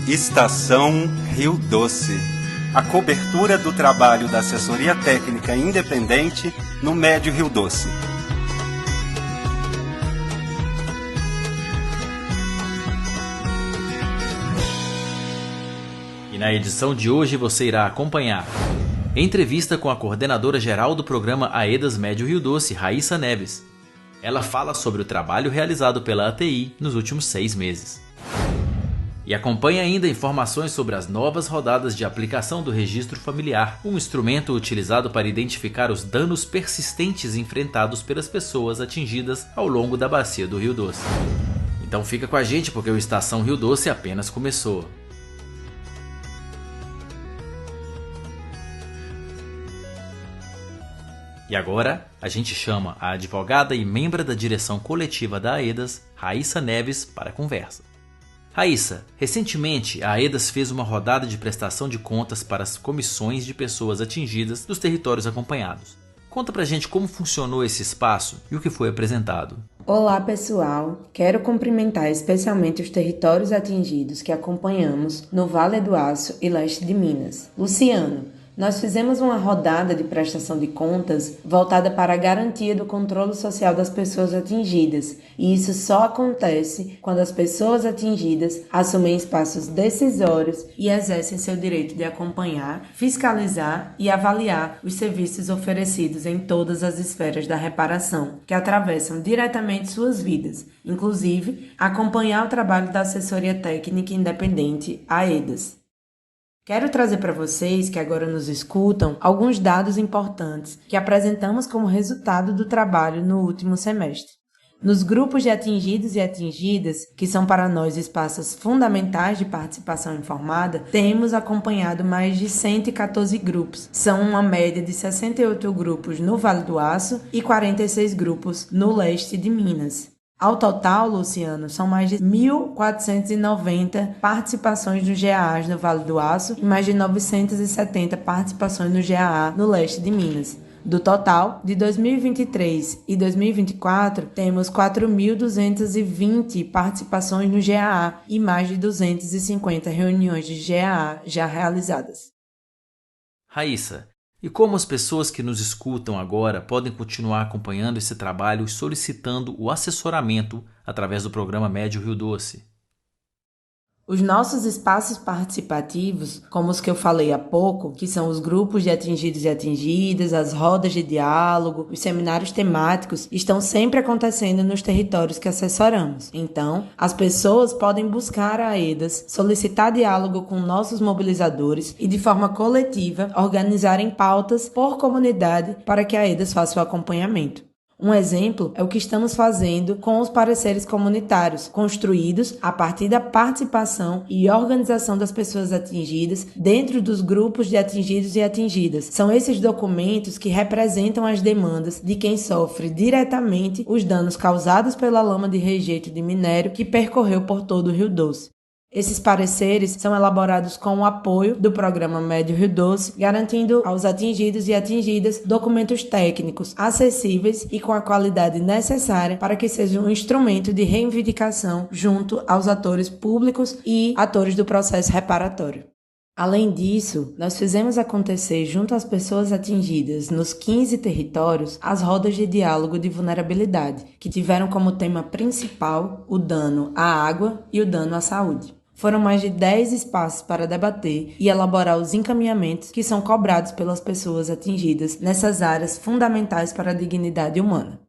Estação Rio Doce. A cobertura do trabalho da assessoria técnica independente no Médio Rio Doce. E na edição de hoje você irá acompanhar entrevista com a coordenadora geral do programa AEDAS Médio Rio Doce, Raíssa Neves. Ela fala sobre o trabalho realizado pela ATI nos últimos 6 meses. E acompanhe ainda informações sobre as novas rodadas de aplicação do registro familiar, um instrumento utilizado para identificar os danos persistentes enfrentados pelas pessoas atingidas ao longo da bacia do Rio Doce. Então fica com a gente porque o Estação Rio Doce apenas começou. E agora, a gente chama a advogada e membro da direção coletiva da AEDAS, Raíssa Neves, para a conversa. Raíssa, recentemente a AEDAS fez uma rodada de prestação de contas para as comissões de pessoas atingidas dos territórios acompanhados. Conta pra gente como funcionou esse espaço e o que foi apresentado. Olá pessoal, quero cumprimentar especialmente os territórios atingidos que acompanhamos no Vale do Aço e leste de Minas. Luciano, nós fizemos uma rodada de prestação de contas voltada para a garantia do controle social das pessoas atingidas, e isso só acontece quando as pessoas atingidas assumem espaços decisórios e exercem seu direito de acompanhar, fiscalizar e avaliar os serviços oferecidos em todas as esferas da reparação, que atravessam diretamente suas vidas, inclusive acompanhar o trabalho da assessoria técnica independente AEDAS. Quero trazer para vocês, que agora nos escutam, alguns dados importantes que apresentamos como resultado do trabalho no último semestre. Nos grupos de atingidos e atingidas, que são para nós espaços fundamentais de participação informada, temos acompanhado mais de 114 grupos. São uma média de 68 grupos no Vale do Aço e 46 grupos no leste de Minas. Ao total, Luciano, são mais de 1.490 participações no GAA no Vale do Aço e mais de 970 participações no GAA no leste de Minas. Do total, de 2023 e 2024, temos 4.220 participações no GAA e mais de 250 reuniões de GAA já realizadas. Raíssa, e como as pessoas que nos escutam agora podem continuar acompanhando esse trabalho e solicitando o assessoramento através do programa Médio Rio Doce? Os nossos espaços participativos, como os que eu falei há pouco, que são os grupos de atingidos e atingidas, as rodas de diálogo, os seminários temáticos, estão sempre acontecendo nos territórios que assessoramos. Então, as pessoas podem buscar a AEDAS, solicitar diálogo com nossos mobilizadores e, de forma coletiva, organizarem pautas por comunidade para que a AEDAS faça o acompanhamento. Um exemplo é o que estamos fazendo com os pareceres comunitários, construídos a partir da participação e organização das pessoas atingidas dentro dos grupos de atingidos e atingidas. São esses documentos que representam as demandas de quem sofre diretamente os danos causados pela lama de rejeito de minério que percorreu por todo o Rio Doce. Esses pareceres são elaborados com o apoio do Programa Médio Rio Doce, garantindo aos atingidos e atingidas documentos técnicos acessíveis e com a qualidade necessária para que seja um instrumento de reivindicação junto aos atores públicos e atores do processo reparatório. Além disso, nós fizemos acontecer junto às pessoas atingidas nos 15 territórios as rodas de diálogo de vulnerabilidade, que tiveram como tema principal o dano à água e o dano à saúde. Foram mais de 10 espaços para debater e elaborar os encaminhamentos que são cobrados pelas pessoas atingidas nessas áreas fundamentais para a dignidade humana.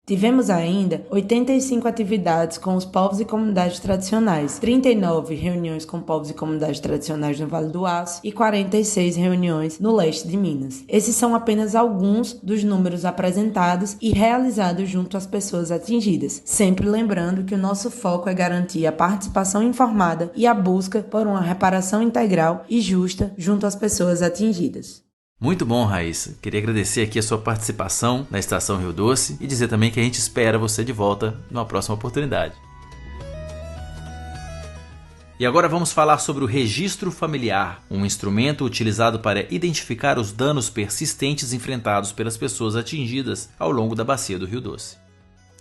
Tivemos ainda 85 atividades com os povos e comunidades tradicionais, 39 reuniões com povos e comunidades tradicionais no Vale do Aço e 46 reuniões no leste de Minas. Esses são apenas alguns dos números apresentados e realizados junto às pessoas atingidas, sempre lembrando que o nosso foco é garantir a participação informada e a busca por uma reparação integral e justa junto às pessoas atingidas. Muito bom, Raíssa. Queria agradecer aqui a sua participação na Estação Rio Doce e dizer também que a gente espera você de volta numa próxima oportunidade. E agora vamos falar sobre o registro familiar, um instrumento utilizado para identificar os danos persistentes enfrentados pelas pessoas atingidas ao longo da bacia do Rio Doce.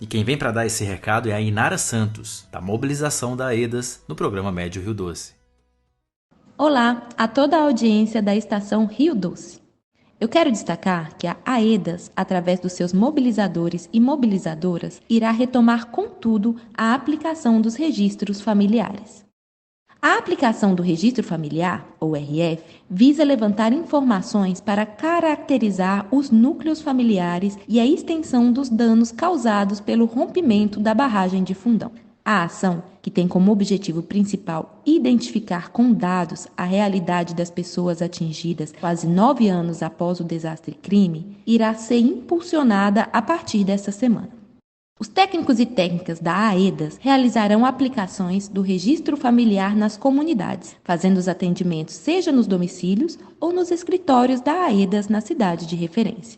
E quem vem para dar esse recado é a Inara Santos, da mobilização da AEDAS no programa Médio Rio Doce. Olá a toda a audiência da Estação Rio Doce. Eu quero destacar que a AEDAS, através dos seus mobilizadores e mobilizadoras, irá retomar com tudo a aplicação dos registros familiares. A aplicação do Registro Familiar, ou RF, visa levantar informações para caracterizar os núcleos familiares e a extensão dos danos causados pelo rompimento da barragem de Fundão. A ação, que tem como objetivo principal identificar com dados a realidade das pessoas atingidas quase 9 anos após o desastre-crime, irá ser impulsionada a partir desta semana. Os técnicos e técnicas da AEDAS realizarão aplicações do registro familiar nas comunidades, fazendo os atendimentos seja nos domicílios ou nos escritórios da AEDAS na cidade de referência.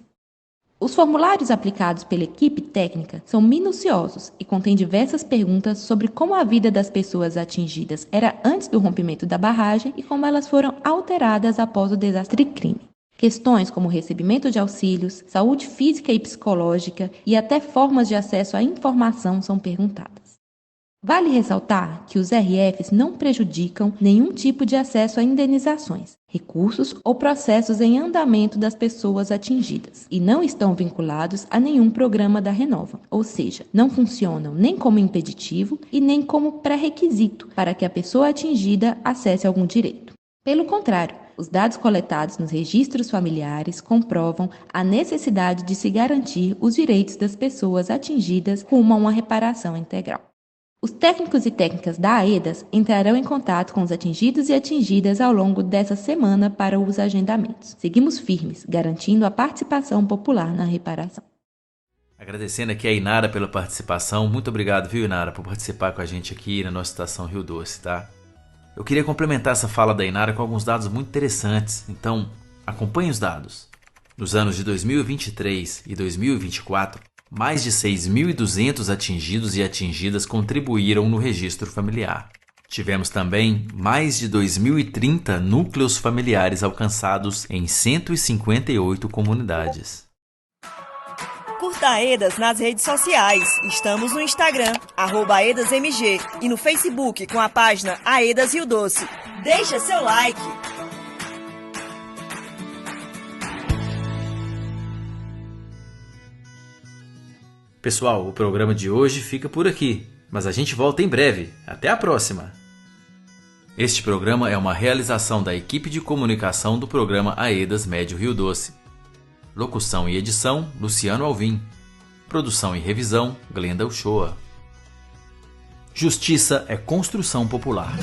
Os formulários aplicados pela equipe técnica são minuciosos e contêm diversas perguntas sobre como a vida das pessoas atingidas era antes do rompimento da barragem e como elas foram alteradas após o desastre-crime. Questões como recebimento de auxílios, saúde física e psicológica e até formas de acesso à informação são perguntadas. Vale ressaltar que os RFs não prejudicam nenhum tipo de acesso a indenizações, recursos ou processos em andamento das pessoas atingidas e não estão vinculados a nenhum programa da Renova, ou seja, não funcionam nem como impeditivo e nem como pré-requisito para que a pessoa atingida acesse algum direito. Pelo contrário, os dados coletados nos registros familiares comprovam a necessidade de se garantir os direitos das pessoas atingidas rumo a uma reparação integral. Os técnicos e técnicas da AEDAS entrarão em contato com os atingidos e atingidas ao longo dessa semana para os agendamentos. Seguimos firmes, garantindo a participação popular na reparação. Agradecendo aqui a Inara pela participação. Muito obrigado, viu, Inara, por participar com a gente aqui na nossa Estação Rio Doce, tá? Eu queria complementar essa fala da Inara com alguns dados muito interessantes, então acompanhe os dados. Nos anos de 2023 e 2024, mais de 6.200 atingidos e atingidas contribuíram no registro familiar. Tivemos também mais de 2.030 núcleos familiares alcançados em 158 comunidades. Curta a AEDAS nas redes sociais. Estamos no Instagram, @AEDASMG, e no Facebook com a página AEDAS Rio Doce. Deixa seu like! Pessoal, o programa de hoje fica por aqui, mas a gente volta em breve. Até a próxima! Este programa é uma realização da equipe de comunicação do programa AEDAS Médio Rio Doce. Locução e edição, Luciano Alvim. Produção e revisão, Glenda Uchoa. Justiça é construção popular.